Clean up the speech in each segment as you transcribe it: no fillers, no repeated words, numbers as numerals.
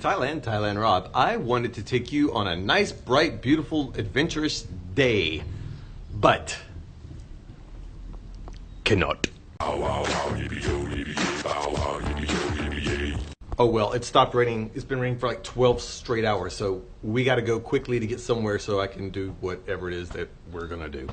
Thailand Rob. I wanted to take you on a nice, bright, beautiful, adventurous day, but cannot. Oh well, it stopped raining. It's been raining for like 12 straight hours, so we got to go quickly to get somewhere so I can do whatever it is that we're gonna do.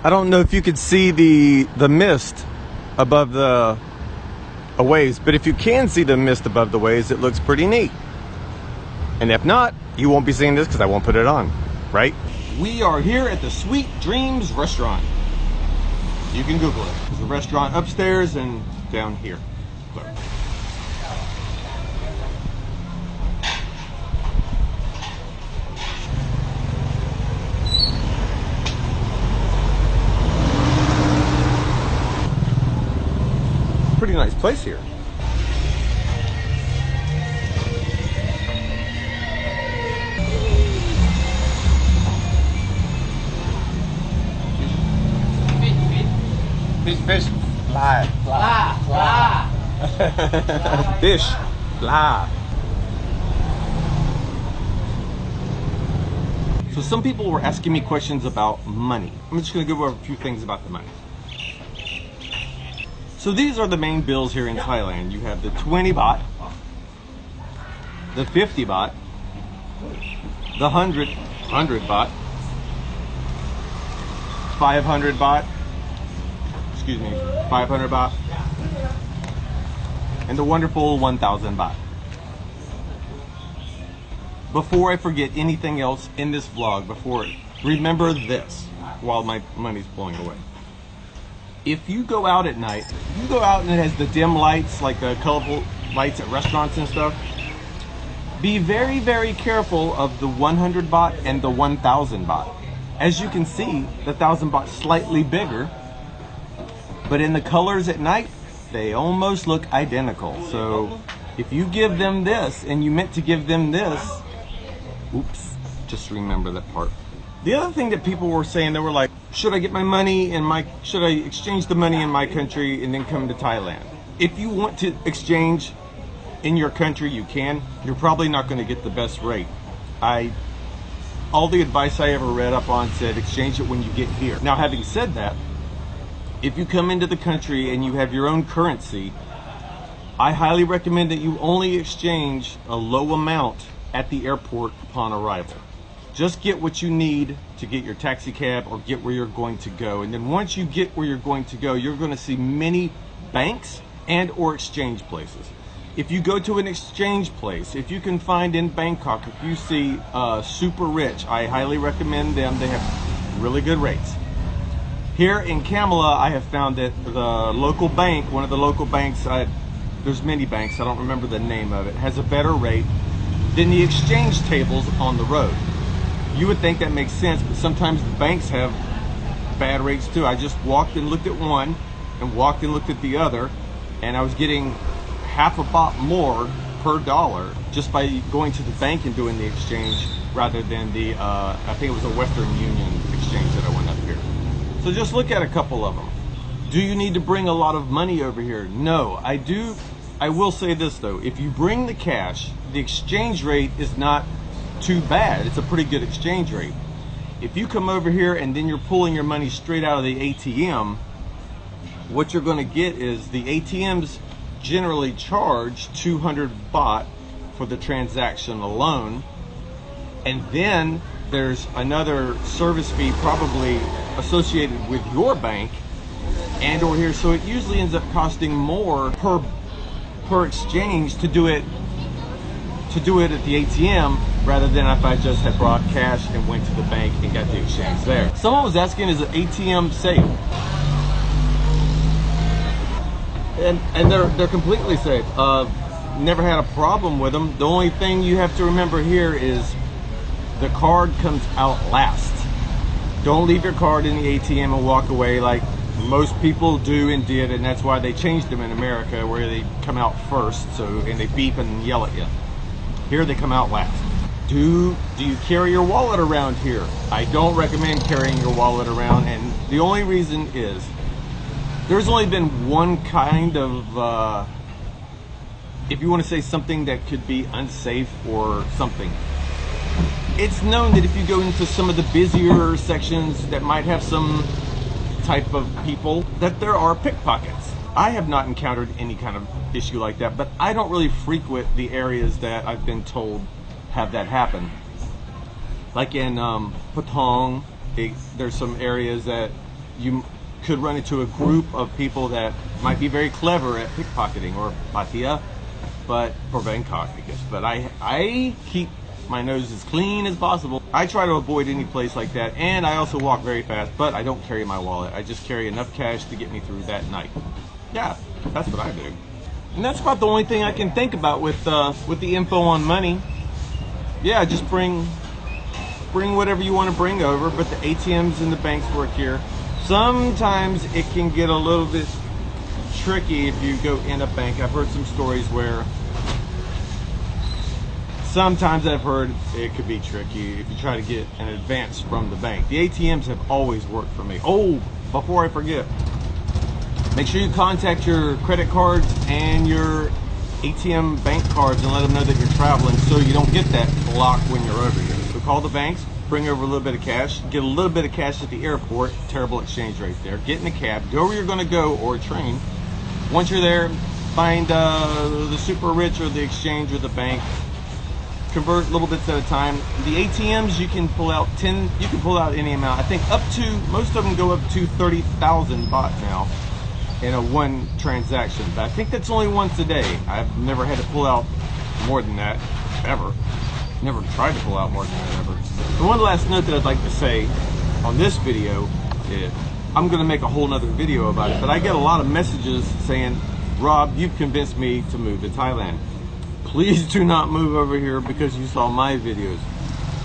I don't know if you could see the mist above the waves, but if you can see the mist above the waves, it looks pretty neat. And if not, you won't be seeing this because I won't put it on, right? We are here at the Sweet Dreams restaurant. You can Google it. There's a restaurant upstairs and down here. Look. Pretty nice place here. Fish, fly. Fish, fly. So some people were asking me questions about money. I'm just going to go over a few things about the money. So these are the main bills here in Thailand. You have the 20 baht, the 50 baht, the 100 baht, 500 baht, 500 baht, and the wonderful 1,000 baht. Before I forget anything else in this vlog, remember this while my money's blowing away. If you go out at night, you go out and it has the dim lights, like the colorful lights at restaurants and stuff, be very, very careful of the 100 baht and the 1,000 baht. As you can see, the 1,000 baht is slightly bigger, but in the colors at night, they almost look identical. So if you give them this and you meant to give them this, oops, just remember that part. The other thing that people were saying, they were like, should I get my money should I exchange the money in my country and then come to Thailand? If you want to exchange in your country, you can. You're probably not going to get the best rate. All the advice I ever read up on said exchange it when you get here. Now, having said that, if you come into the country and you have your own currency, I highly recommend that you only exchange a low amount at the airport upon arrival. Just get what you need to get your taxi cab or get where you're going to go. And then once you get where you're going to go, you're going to see many banks and or exchange places. If you go to an exchange place, if you can find in Bangkok, if you see Super Rich, I highly recommend them. They have really good rates. Here in Kamala, I have found that the local bank, one of the local banks, there's many banks, I don't remember the name of it, has a better rate than the exchange tables on the road. You would think that makes sense, but sometimes the banks have bad rates too. I just walked and looked at one and walked and looked at the other, and I was getting half a baht more per dollar just by going to the bank and doing the exchange rather than the, I think it was a Western Union exchange that I went up here. So just look at a couple of them. Do you need to bring a lot of money over here? No, I do. I will say this though, if you bring the cash, the exchange rate is not too bad. It's a pretty good exchange rate. If you come over here and then you're pulling your money straight out of the ATM, what you're going to get is the ATMs generally charge 200 baht for the transaction alone, and then there's another service fee probably associated with your bank and or here, so it usually ends up costing more per exchange to do it at the ATM rather than if I just had brought cash and went to the bank and got the exchange there. Someone was asking, is an ATM safe? And they're completely safe. Never had a problem with them. The only thing you have to remember here is the card comes out last. Don't leave your card in the ATM and walk away like Most people do and did, and that's why they changed them in America, where they come out first, and they beep and yell at you. Here they come out last. Do you carry your wallet around here? I don't recommend carrying your wallet around, and the only reason is there's only been one kind of, if you want to say something that could be unsafe or something. It's known that if you go into some of the busier sections that might have some type of people, that there are pickpockets. I have not encountered any kind of issue like that, but I don't really frequent the areas that I've been told have that happen. Like in Patong, there's some areas that you could run into a group of people that might be very clever at pickpocketing, or Pattaya, or Bangkok, I guess. But I keep my nose as clean as possible. I try to avoid any place like that, and I also walk very fast, but I don't carry my wallet. I just carry enough cash to get me through that night. Yeah, that's what I do. And that's about the only thing I can think about with the info on money. Yeah, just bring whatever you want to bring over, but the ATMs and the banks work here. Sometimes it can get a little bit tricky if you go in a bank. I've heard some stories where sometimes I've heard it could be tricky if you try to get an advance from the bank. The ATMs have always worked for me. Oh, before I forget, make sure you contact your credit cards and your ATM bank cards and let them know that you're traveling, so you don't get that block when you're over here. So call the banks, bring over a little bit of cash, get a little bit of cash at the airport, terrible exchange rate there, get in a cab, go where you're going to go, or a train. Once you're there, find the super rich or the exchange or the bank, convert little bits at a time. The ATMs, you can pull out any amount. I think most of them go up to 30,000 baht now in a one transaction, but I think that's only once a day. I've never had to pull out more than that, ever. Never tried to pull out more than that, ever. And one last note that I'd like to say on this video is, I'm gonna make a whole nother video about it, but I get a lot of messages saying, Rob, you've convinced me to move to Thailand. Please do not move over here because you saw my videos.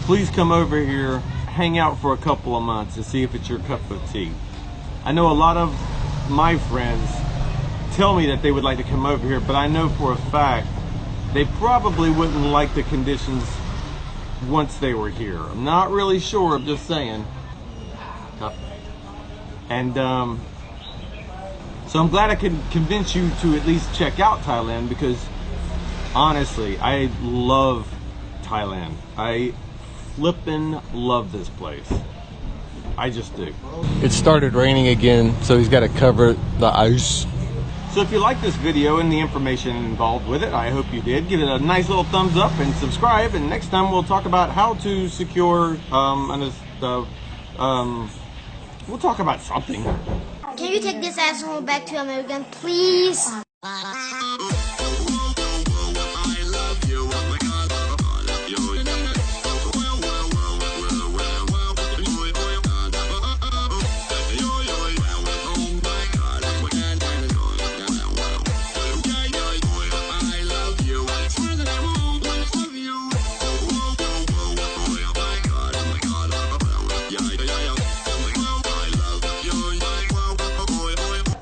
Please come over here, hang out for a couple of months and see if it's your cup of tea. I know a lot of my friends tell me that they would like to come over here, but I know for a fact they probably wouldn't like the conditions once they were here. I'm not really sure, I'm just saying. And so I'm glad I could convince you to at least check out Thailand, because honestly, I love Thailand. I flippin' love this place. I just do. It started raining again, so he's got to cover the ice. So if you like this video and the information involved with it, I hope you did. Give it a nice little thumbs up and subscribe. And next time we'll talk about how to secure, we'll talk about something. Can you take this asshole back to America, please?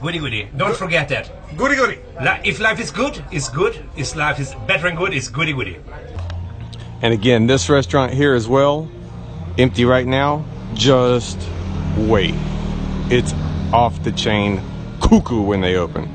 Goody goody. Don't forget that. Goody goody. If life is good, it's good. If life is better and good, it's goody goody. And again, this restaurant here as well, empty right now. Just wait. It's off the chain cuckoo when they open.